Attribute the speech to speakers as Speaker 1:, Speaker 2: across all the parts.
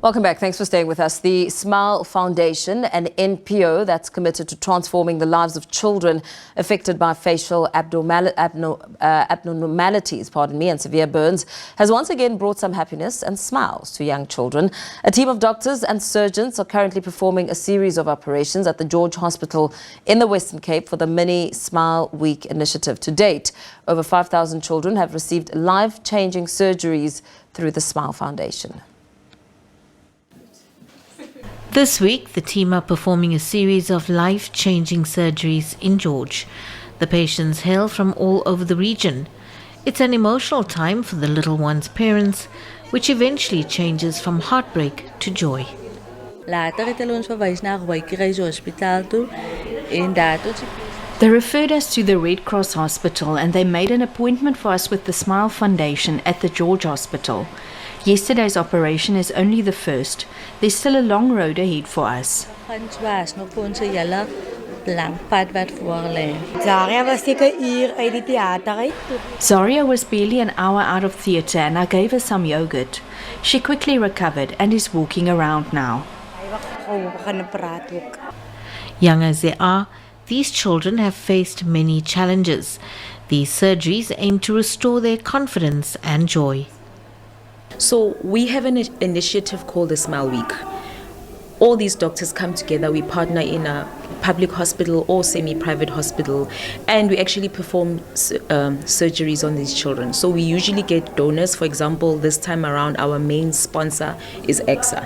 Speaker 1: Welcome back. Thanks for staying with us. The Smile Foundation, an NPO that's committed to transforming the lives of children affected by facial abnormalities, and severe burns, has once again brought some happiness and smiles to young children. A team of doctors and surgeons are currently performing a series of operations at the George Hospital in the Western Cape for the Mini Smile Week initiative. To date, over 5,000 children have received life-changing surgeries through the Smile Foundation.
Speaker 2: This week, the team are performing a series of life-changing surgeries in George. The patients hail from all over the region. It's an emotional time for the little one's parents, which eventually changes from heartbreak to joy.
Speaker 3: They
Speaker 4: referred us to the Red Cross Hospital and they made an appointment for us with the Smile Foundation at the George Hospital. Yesterday's operation is only the first. There's still a long road ahead for us. Zaria was barely an hour out of theatre and I gave her some yogurt. She quickly recovered and is walking around now.
Speaker 2: Young as they are, these children have faced many challenges. These surgeries aim to restore their confidence and joy.
Speaker 5: So we have an initiative called the Smile Week. All these doctors come together, we partner in a public hospital or semi-private hospital, and we actually perform surgeries on these children. So we usually get donors. For example, this time around our main sponsor is EXA,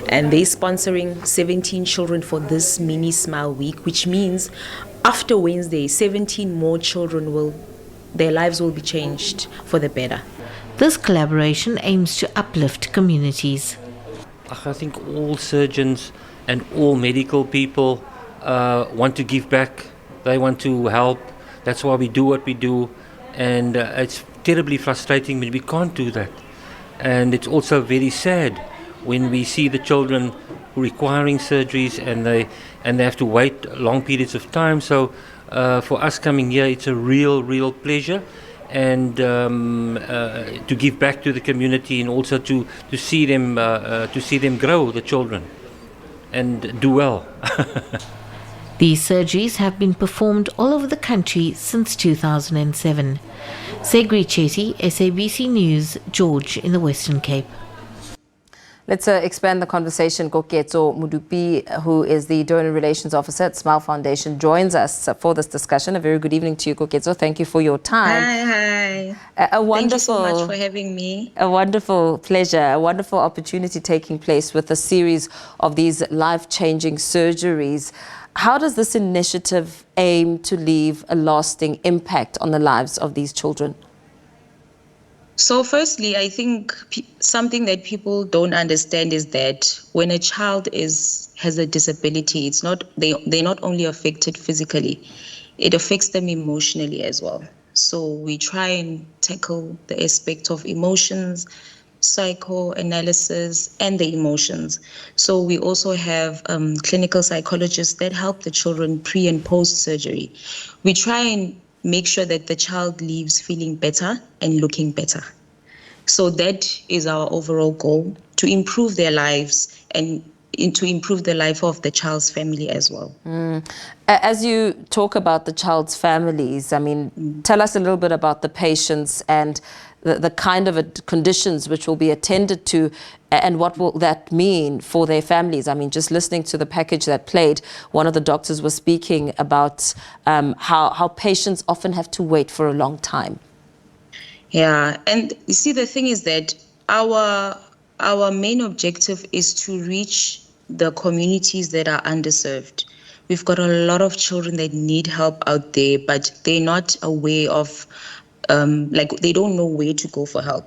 Speaker 5: and they're sponsoring 17 children for this Mini Smile Week, which means after Wednesday, 17 more children their lives will be changed for the better.
Speaker 2: This collaboration aims to uplift communities.
Speaker 6: I think all surgeons and all medical people want to give back. They want to help. That's why we do what we do. And it's terribly frustrating when we can't do that. And it's also very sad when we see the children requiring surgeries and they have to wait long periods of time. So for us coming here, it's a real pleasure. And to give back to the community and also to see them grow, the children, and do well.
Speaker 2: These surgeries have been performed all over the country since 2007. Segri Chetty, SABC News, George in the Western Cape.
Speaker 1: Let's expand the conversation. Koketso Modupe, who is the Donor Relations Officer at Smile Foundation, joins us for this discussion. A very good evening to you, Koketso. Thank you for your time.
Speaker 7: Hi.
Speaker 1: Thank
Speaker 7: you so much for having me.
Speaker 1: A wonderful pleasure, a wonderful opportunity taking place with a series of these life-changing surgeries. How does this initiative aim to leave a lasting impact on the lives of these children?
Speaker 7: So firstly, I think something that people don't understand is that when a child has a disability, they're not only affected physically, it affects them emotionally as well. So we try and tackle the aspect of emotions, psychoanalysis, and the emotions. So we also have clinical psychologists that help the children pre and post surgery. We try and make sure that the child leaves feeling better and looking better. So that is our overall goal, to improve their lives and to improve the life of the child's family as well.
Speaker 1: As you talk about the child's families, tell us a little bit about the patients and the kind of conditions which will be attended to, and what will that mean for their families. Just listening to the package that played, one of the doctors was speaking about how patients often have to wait for a long time.
Speaker 7: Yeah, and you see, the thing is that our main objective is to reach the communities that are underserved. We've got a lot of children that need help out there, but they're not aware of, they don't know where to go for help.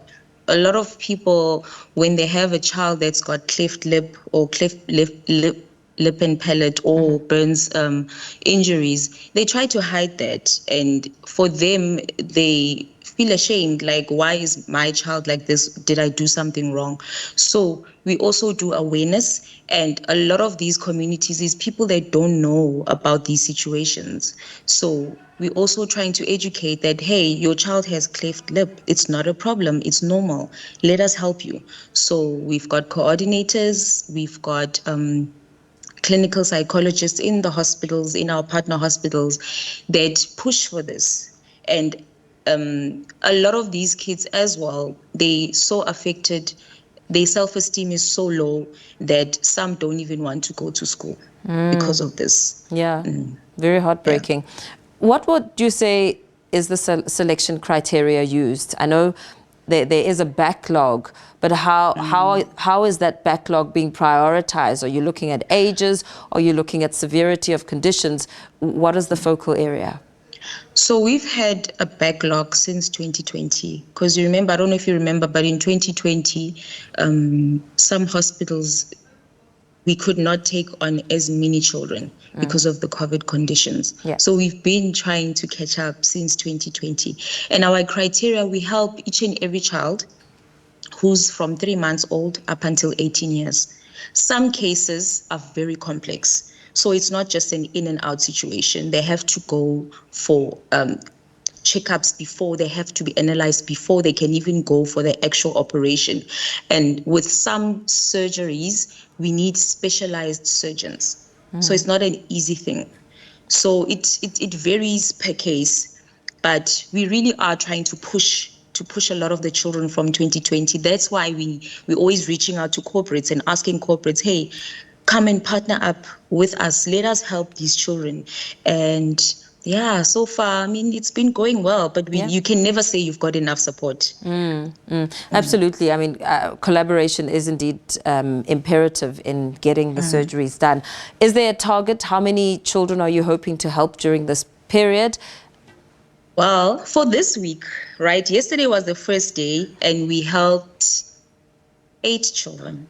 Speaker 7: A lot of people, when they have a child that's got cleft lip or cleft lip and palate or burns injuries, they try to hide that. And for them, they feel ashamed, like, why is my child like this? Did I do something wrong? So we also do awareness, and a lot of these communities is people that don't know about these situations. So we're also trying to educate that, hey, your child has cleft lip. It's not a problem. It's normal. Let us help you. So we've got coordinators. We've got clinical psychologists in the hospitals, in our partner hospitals, that push for this. And a lot of these kids as well, they so affected, their self-esteem is so low that some don't even want to go to school because of this.
Speaker 1: Yeah, very heartbreaking. What would you say is the selection criteria used? I know there is a backlog, but how is that backlog being prioritized? Are you looking at ages? Are you looking at severity of conditions? What is the focal area?
Speaker 7: So we've had a backlog since 2020, because you remember, I don't know if you remember, but in 2020, some hospitals, we could not take on as many children because of the COVID conditions.
Speaker 1: Yeah.
Speaker 7: So we've been trying to catch up since 2020. And our criteria, we help each and every child who's from 3 months old up until 18 years. Some cases are very complex. So it's not just an in and out situation. They have to go for checkups before, they have to be analyzed before they can even go for the actual operation. And with some surgeries, we need specialized surgeons. So it's not an easy thing. So it varies per case, but we really are trying to push a lot of the children from 2020. That's why we're always reaching out to corporates and asking corporates, hey, come and partner up with us. Let us help these children. And yeah, so far, I mean, it's been going well, but you can never say you've got enough support.
Speaker 1: Absolutely. I mean, collaboration is indeed imperative in getting the surgeries done. Is there a target? How many children are you hoping to help during this period?
Speaker 7: Well, for this week, right, yesterday was the first day, and we helped 8 children.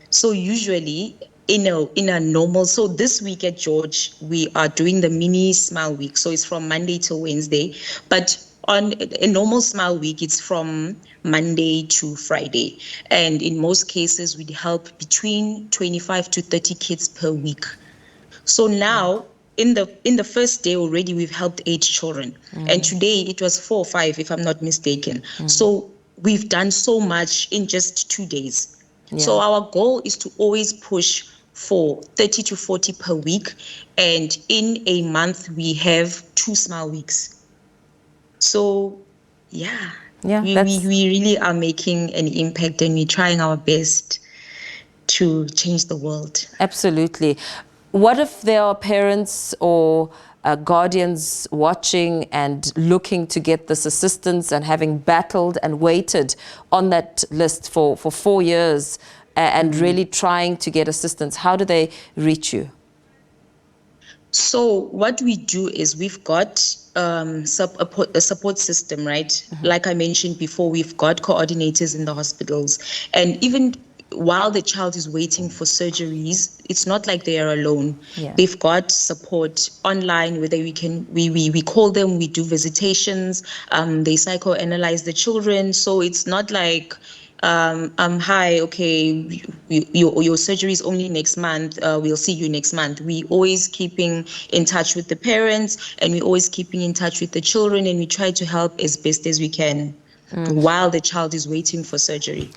Speaker 7: So usually in a normal, so this week at George, we are doing the mini smile week. So it's from Monday to Wednesday, but on a normal smile week, it's from Monday to Friday. And in most cases, we help between 25 to 30 kids per week. So now, in the first day already, we've helped 8 children. And today it was 4 or 5, if I'm not mistaken. So we've done so much in just 2 days. So our goal is to always push for 30 to 40 per week. And in a month, we have 2 smile weeks. So, we really are making an impact, and we're trying our best to change the world.
Speaker 1: Absolutely. What if there are parents or guardians watching and looking to get this assistance and having battled and waited on that list for 4 years and really trying to get assistance? How do they reach you?
Speaker 7: So what we do is we've got a support system, right? Like I mentioned before, we've got coordinators in the hospitals. And even while the child is waiting for surgeries, it's not like they are alone. They've got support online, whether we call them, we do visitations, they psychoanalyze the children. So it's not like hi, okay, your surgery is only next month, we'll see you next month. We always keeping in touch with the parents, and we always keeping in touch with the children, and we try to help as best as we can while the child is waiting for surgery.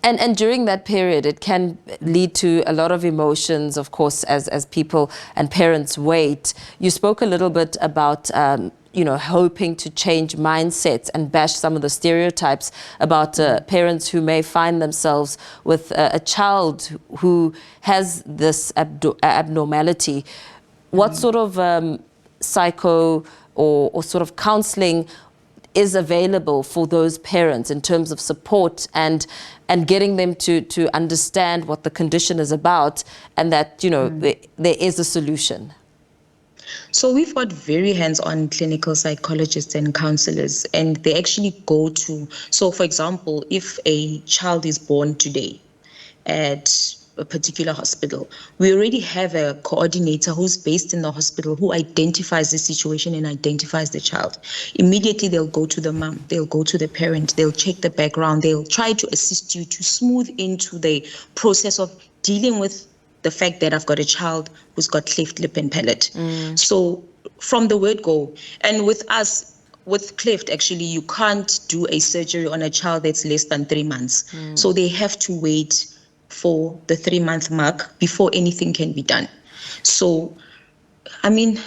Speaker 1: And during that period, it can lead to a lot of emotions, of course, as people and parents wait. You spoke a little bit about hoping to change mindsets and bash some of the stereotypes about parents who may find themselves with a child who has this abnormality. What sort of psycho or sort of counseling is available for those parents in terms of support and getting them to understand what the condition is about, and that there is a solution?
Speaker 7: So we've got very hands-on clinical psychologists and counselors, and they actually go to, so for example, if a child is born today at a particular hospital, we already have a coordinator who's based in the hospital who identifies the situation and identifies the child. Immediately they'll go to the mom, they'll go to the parent, they'll check the background, they'll try to assist you to smooth into the process of dealing with the fact that I've got a child who's got cleft lip and palate. So from the word go. And with us, with Cleft, actually, you can't do a surgery on a child that's less than 3 months. So they have to wait for the 3-month mark before anything can be done. So, I mean,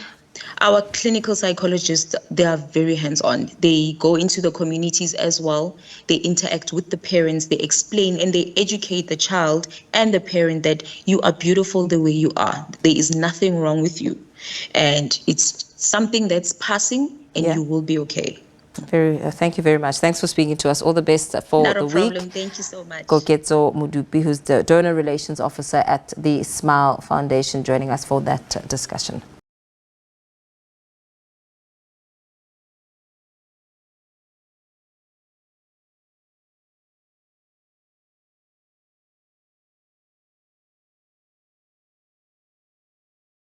Speaker 7: our clinical psychologists, they are very hands-on. They go into the communities as well. They interact with the parents. They explain and they educate the child and the parent that you are beautiful the way you are. There is nothing wrong with you. And it's something that's passing and
Speaker 1: Yeah.
Speaker 7: you will be okay.
Speaker 1: Thank you very much. Thanks for speaking to us. All the best for
Speaker 7: Not
Speaker 1: the
Speaker 7: a problem.
Speaker 1: week.
Speaker 7: Thank you so much.
Speaker 1: Koketso Modupe, who's the Donor Relations Officer at the Smile Foundation, joining us for that discussion.